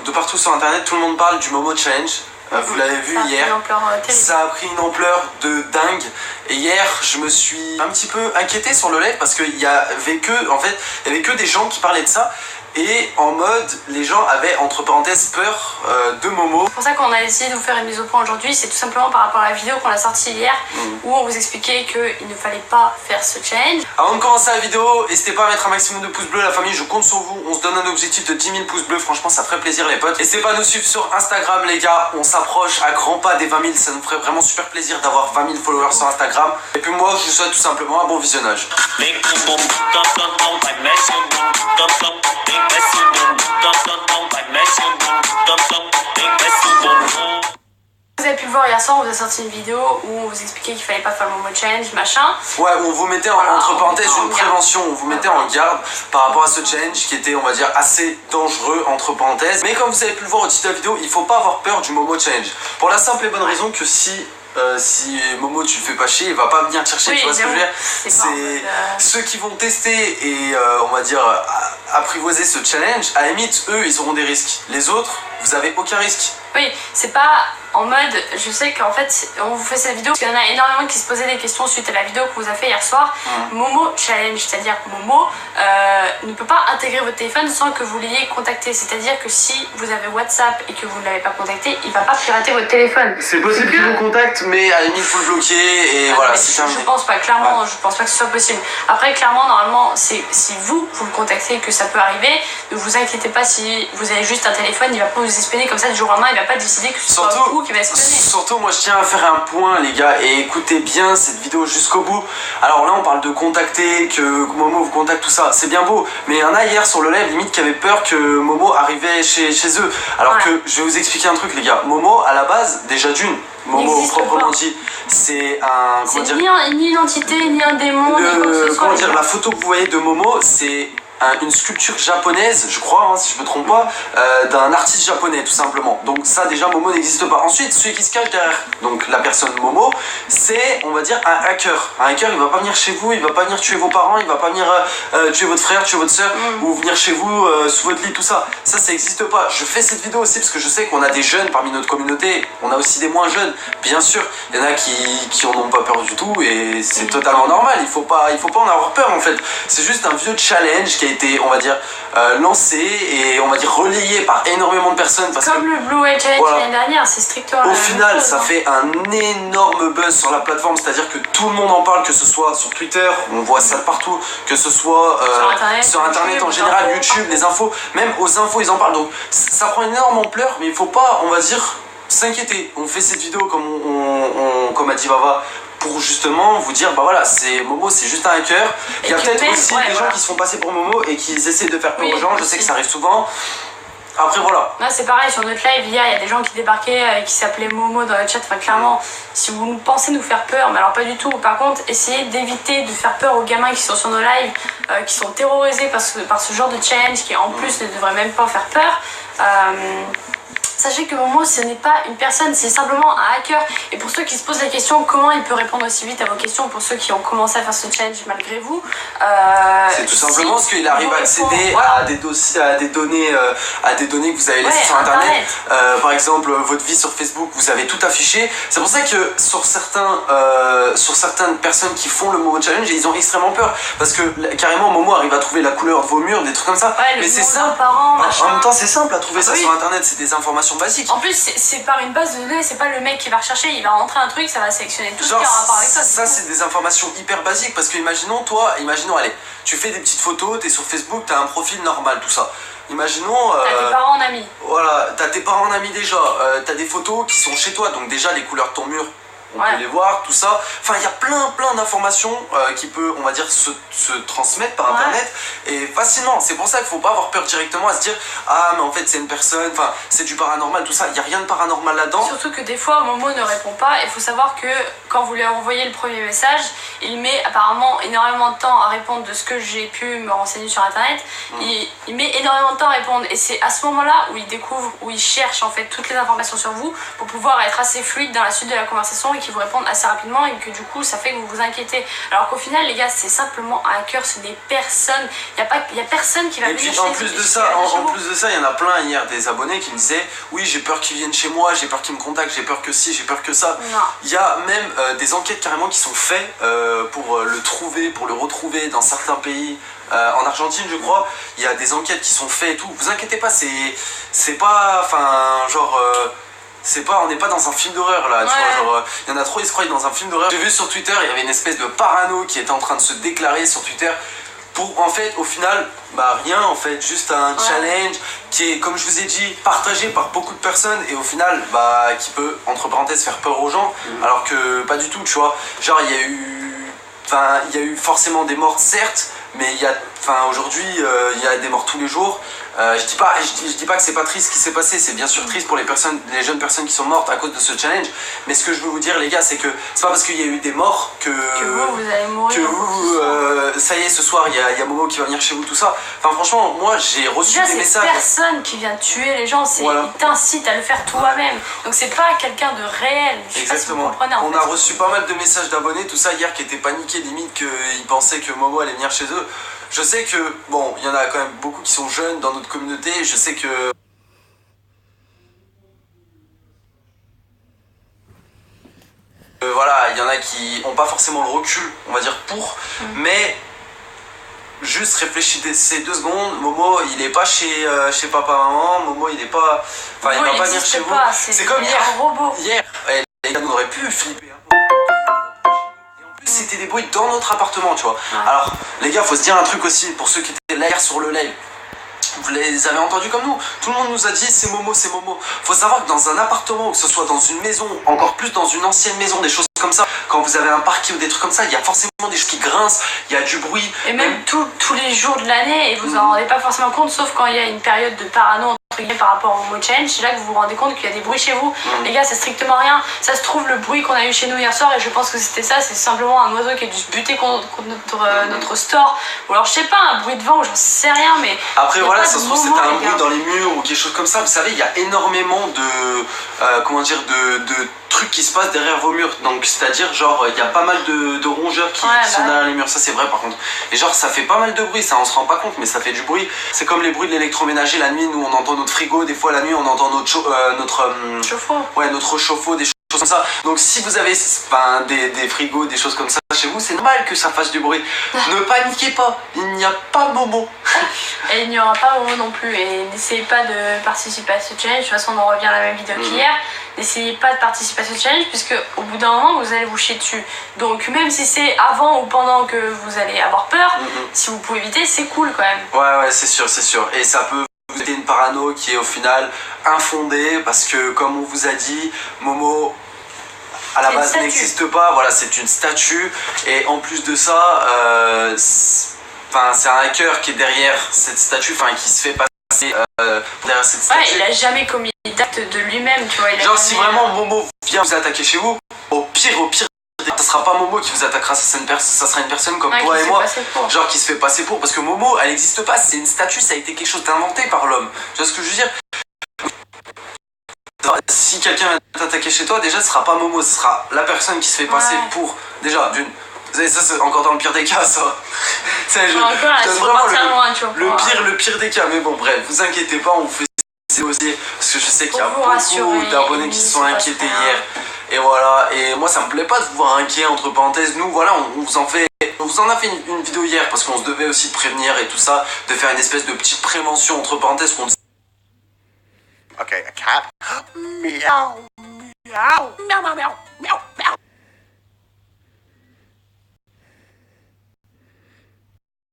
de partout sur internet, tout le monde parle du Momo Challenge. Vous l'avez vu hier, ça a pris une ampleur de dingue. Et hier, je me suis un petit peu inquiété sur le live parce qu'il y avait que des gens qui parlaient de ça. Et en mode, les gens avaient entre parenthèses peur de Momo. C'est pour ça qu'on a essayé de vous faire une mise au point aujourd'hui. C'est tout simplement par rapport à la vidéo qu'on a sortie hier où on vous expliquait qu'il ne fallait pas faire ce challenge. Avant de commencer la vidéo, n'hésitez pas à mettre un maximum de pouces bleus, la famille, je compte sur vous. On se donne un objectif de 10 000 pouces bleus, franchement ça ferait plaisir les potes. N'hésitez pas à nous suivre sur Instagram les gars, on s'approche à grands pas des 20 000, ça nous ferait vraiment super plaisir d'avoir 20 000 followers sur Instagram. Et puis moi je vous souhaite tout simplement un bon visionnage. Vous avez pu le voir hier soir, on vous a sorti une vidéo où on vous expliquait qu'il fallait pas faire le Momo Challenge, machin. Ouais, on vous mettait entre parenthèses une prévention, on vous mettait en garde par rapport à ce challenge qui était, on va dire, assez dangereux entre parenthèses. Mais comme vous avez pu le voir au titre de la vidéo, il faut pas avoir peur du Momo Challenge. Pour la simple et bonne raison que si Momo tu le fais pas chier, il va pas venir te chercher, oui, tu vois ce que je veux dire. C'est ceux qui vont tester et on va dire apprivoiser ce challenge, à la limite eux ils auront des risques. Les autres, vous avez aucun risque. Oui, c'est pas en mode, je sais qu'en fait on vous fait cette vidéo parce qu'il y en a énormément qui se posaient des questions suite à la vidéo qu'on vous a fait hier soir. Momo Challenge, c'est-à-dire Momo ne peut pas intégrer votre téléphone sans que vous l'ayez contacté. C'est-à-dire que si vous avez WhatsApp et que vous ne l'avez pas contacté, il va pas pirater votre téléphone. C'est possible qu'il vous contacte, mais à la limite il faut le bloquer et voilà, c'est terminé. Je pense pas, clairement, je pense pas que ce soit possible. Après, clairement, normalement, si vous le contactez, que ça peut arriver, ne vous inquiétez pas si vous avez juste un téléphone, il va pas vous espionner comme ça du jour au lendemain, il va pas décider que ce soit vous qui va espionner. Surtout, moi je tiens à faire un point les gars, et écoutez bien cette vidéo jusqu'au bout. Alors là on parle de contacter, que Momo vous contacte, tout ça, c'est bien beau, mais il y en a hier sur le live limite qui avait peur que Momo arrivait chez eux. Alors que je vais vous expliquer un truc les gars, Momo à la base, déjà d'une, Momo proprement dit, c'est un... C'est ni une entité, ni un démon, ni quoi que ce soit. Comment dire, la photo que vous voyez de Momo, c'est une sculpture japonaise, je crois, hein, si je me trompe pas, d'un artiste japonais tout simplement. Donc ça déjà Momo n'existe pas. Ensuite celui qui se cache derrière, donc la personne Momo, c'est on va dire un hacker. Un hacker il va pas venir chez vous, il va pas venir tuer vos parents, il va pas venir tuer votre frère, tuer votre soeur ou venir chez vous sous votre lit, tout ça. Ça n'existe pas. Je fais cette vidéo aussi parce que je sais qu'on a des jeunes parmi notre communauté, on a aussi des moins jeunes, bien sûr. Il y en a qui en ont pas peur du tout et c'est totalement normal, il faut pas en avoir peur en fait. C'est juste un vieux challenge qui a été, on va dire, lancé et on va dire relayé par énormément de personnes. Parce comme que, le Blue Whale Challenge l'année dernière, c'est strictement au final, ça fait un énorme buzz sur la plateforme, c'est-à-dire que tout le monde en parle, que ce soit sur Twitter, on voit ça de partout, que ce soit sur Internet en général, YouTube, les infos, même aux infos ils en parlent. Donc ça prend une énorme ampleur, mais il faut pas, on va dire, s'inquiéter. On fait cette vidéo comme a dit Vava, pour justement vous dire, bah voilà, c'est Momo, c'est juste un hacker. Il y a peut-être aussi des gens qui se font passer pour Momo et qui essaient de faire peur aux gens, je sais que ça arrive souvent. Après voilà. Là c'est pareil, sur notre live hier, il y a des gens qui débarquaient et qui s'appelaient Momo dans le chat. Enfin clairement, si vous pensez nous faire peur, mais alors pas du tout. Par contre, essayez d'éviter de faire peur aux gamins qui sont sur nos lives, qui sont terrorisés par ce genre de challenge qui en plus ne devrait même pas faire peur. Sachez que Momo ce n'est pas une personne, c'est simplement un hacker. Et pour ceux qui se posent la question comment il peut répondre aussi vite à vos questions, pour ceux qui ont commencé à faire ce challenge malgré vous, c'est tout simplement parce qu'il arrive à accéder à des dossiers, à des données que vous avez laissées sur internet. Par exemple votre vie sur Facebook, vous avez tout affiché. C'est pour ça que sur certaines personnes qui font le Momo Challenge, ils ont extrêmement peur parce que carrément Momo arrive à trouver la couleur de vos murs, des trucs comme ça. Mais c'est simple. En même temps c'est simple à trouver ça sur internet, c'est des informations basique. En plus, c'est par une base de données, c'est pas le mec qui va rechercher, il va rentrer un truc, ça va sélectionner tout ce qui est en rapport avec ça. Ça, c'est des informations hyper basiques parce que imaginons, allez, tu fais des petites photos, t'es sur Facebook, t'as un profil normal, tout ça. Imaginons. T'as tes parents en amis. Voilà, t'as tes parents en amis déjà, t'as des photos qui sont chez toi, donc déjà les couleurs de ton mur. On peut les voir, tout ça. Enfin, il y a plein d'informations qui peuvent, on va dire, se transmettre par internet et facilement. C'est pour ça qu'il ne faut pas avoir peur directement à se dire ah, mais en fait, c'est une personne, enfin, c'est du paranormal, tout ça. Il n'y a rien de paranormal là-dedans. Surtout que des fois, Momo ne répond pas. Il faut savoir que quand vous lui envoyez le premier message, il met apparemment énormément de temps à répondre de ce que j'ai pu me renseigner sur internet. Il met énormément de temps à répondre et c'est à ce moment-là où il découvre, où il cherche en fait toutes les informations sur vous pour pouvoir être assez fluide dans la suite de la conversation et qu'il vous réponde assez rapidement et que du coup ça fait que vous vous inquiétez. Alors qu'au final les gars c'est simplement un hacker, c'est des personnes, il y a personne qui va venir chez vous. En plus de ça, il y en a plein hier des abonnés qui me disaient oui j'ai peur qu'ils viennent chez moi, j'ai peur qu'ils me contactent, j'ai peur que ci, j'ai peur que ça. Il y a même des enquêtes carrément qui sont faites pour le trouver, pour le retrouver dans certains pays. En Argentine je crois, il y a des enquêtes qui sont faites et tout. Vous inquiétez pas, c'est pas, enfin genre c'est pas, on n'est pas dans un film d'horreur là, tu vois, genre il y en a trop, ils se croient dans un film d'horreur. J'ai vu sur Twitter, il y avait une espèce de parano qui était en train de se déclarer sur Twitter pour en fait au final bah rien en fait, juste un challenge qui est comme je vous ai dit partagé par beaucoup de personnes et au final bah qui peut entre parenthèses faire peur aux gens alors que pas du tout, tu vois. Genre il y a eu forcément des morts certes, mais aujourd'hui il y a des morts tous les jours. Je dis pas que c'est pas triste ce qui s'est passé, c'est bien sûr triste pour les jeunes personnes qui sont mortes à cause de ce challenge, mais ce que je veux vous dire les gars c'est que c'est pas parce qu'il y a eu des morts que vous allez mourir, que vous ça y est ce soir il y a Momo qui va venir chez vous tout ça. Enfin franchement moi j'ai reçu des messages. C'est personne qui vient tuer les gens, il t'incite à le faire toi-même, donc c'est pas quelqu'un de réel. Exactement. On a reçu pas mal de messages d'abonnés tout ça hier qui étaient paniqués limite qu'ils pensaient que Momo allait venir chez eux. Je sais que, bon, il y en a quand même beaucoup qui sont jeunes dans notre communauté, je sais que... voilà, il y en a qui n'ont pas forcément le recul, on va dire, mais juste réfléchissez 2 secondes, Momo, il est pas chez papa-maman, Momo, il est pas... Enfin, il va pas venir chez vous. C'est comme hier, les gars, on aurait pu flipper. C'était des bruits dans notre appartement, tu vois. Alors, les gars, faut se dire un truc aussi, pour ceux qui étaient là hier sur le live. Vous les avez entendus comme nous. Tout le monde nous a dit c'est Momo, c'est Momo. Faut savoir que dans un appartement, ou que ce soit dans une maison, encore plus dans une ancienne maison, des choses comme ça, quand vous avez un parking ou des trucs comme ça, il y a forcément des choses qui grincent, il y a du bruit. Et même tous les jours de l'année, et vous en rendez pas forcément compte, sauf quand il y a une période de parano par rapport au Momo Challenge, c'est là que vous vous rendez compte qu'il y a des bruits chez vous. Les gars, c'est strictement rien. Ça se trouve, le bruit qu'on a eu chez nous hier soir, et je pense que c'était ça, c'est simplement un oiseau qui a dû se buter contre notre store. Ou alors, je sais pas, un bruit de vent, ou j'en sais rien, mais. Après, voilà, ça se trouve, c'était un bruit dans les murs ou quelque chose comme ça. Vous savez, il y a énormément de. de trucs qui se passent derrière vos murs. Donc, c'est-à-dire, genre, il y a pas mal de rongeurs qui sont derrière les murs. Ça, c'est vrai, par contre. Et genre, ça fait pas mal de bruit, ça, on se rend pas compte, mais ça fait du bruit. C'est comme les bruits de l'électroménager la nuit, nous, on entend notre frigo, des fois la nuit on entend notre chauffe-eau. Ouais, notre chauffe-eau, des choses comme ça. Donc si vous avez des frigos, des choses comme ça chez vous, c'est normal que ça fasse du bruit. Ne paniquez pas, il n'y a pas Momo. Et il n'y aura pas Momo non plus. Et n'essayez pas de participer à ce challenge. De toute façon, on en revient à la même vidéo qu'hier. N'essayez pas de participer à ce challenge puisque au bout d'un moment, vous allez vous chier dessus. Donc même si c'est avant ou pendant que vous allez avoir peur, si vous pouvez éviter, c'est cool quand même. Ouais, c'est sûr, c'est sûr. Et ça peut vous aider une parano qui est au final infondée parce que comme on vous a dit, Momo à la base n'existe pas. Voilà, c'est une statue. Et en plus de ça, c'est un hacker qui est derrière cette statue, qui se fait passer derrière cette statue. Ouais, il a jamais commis d'acte de lui-même, tu vois. Genre si vraiment Momo vient vous attaquer chez vous, au pire, ça sera pas Momo qui vous attaquera, ça sera une personne comme toi et moi, genre qui se fait passer pour, parce que Momo elle n'existe pas, c'est une statue, ça a été quelque chose d'inventé par l'homme. Tu vois ce que je veux dire? Si quelqu'un vient t'attaquer chez toi, déjà ce sera pas Momo, ce sera la personne qui se fait passer pour, déjà d'une. Ça c'est encore dans le pire des cas ça. C'est vraiment le pire des cas, mais bon bref, vous inquiétez pas, on vous fait aussi, parce que je sais qu'il y a beaucoup d'abonnés qui se sont inquiétés hier. Et voilà, et moi ça me plaît pas de vous voir inquiet entre parenthèses. Nous voilà, on vous en a fait une vidéo hier parce qu'on se devait aussi de prévenir et tout ça, de faire une espèce de petite prévention entre parenthèses qu'on... Okay, a cat. Meow, meow, meow, meow, meow, meow.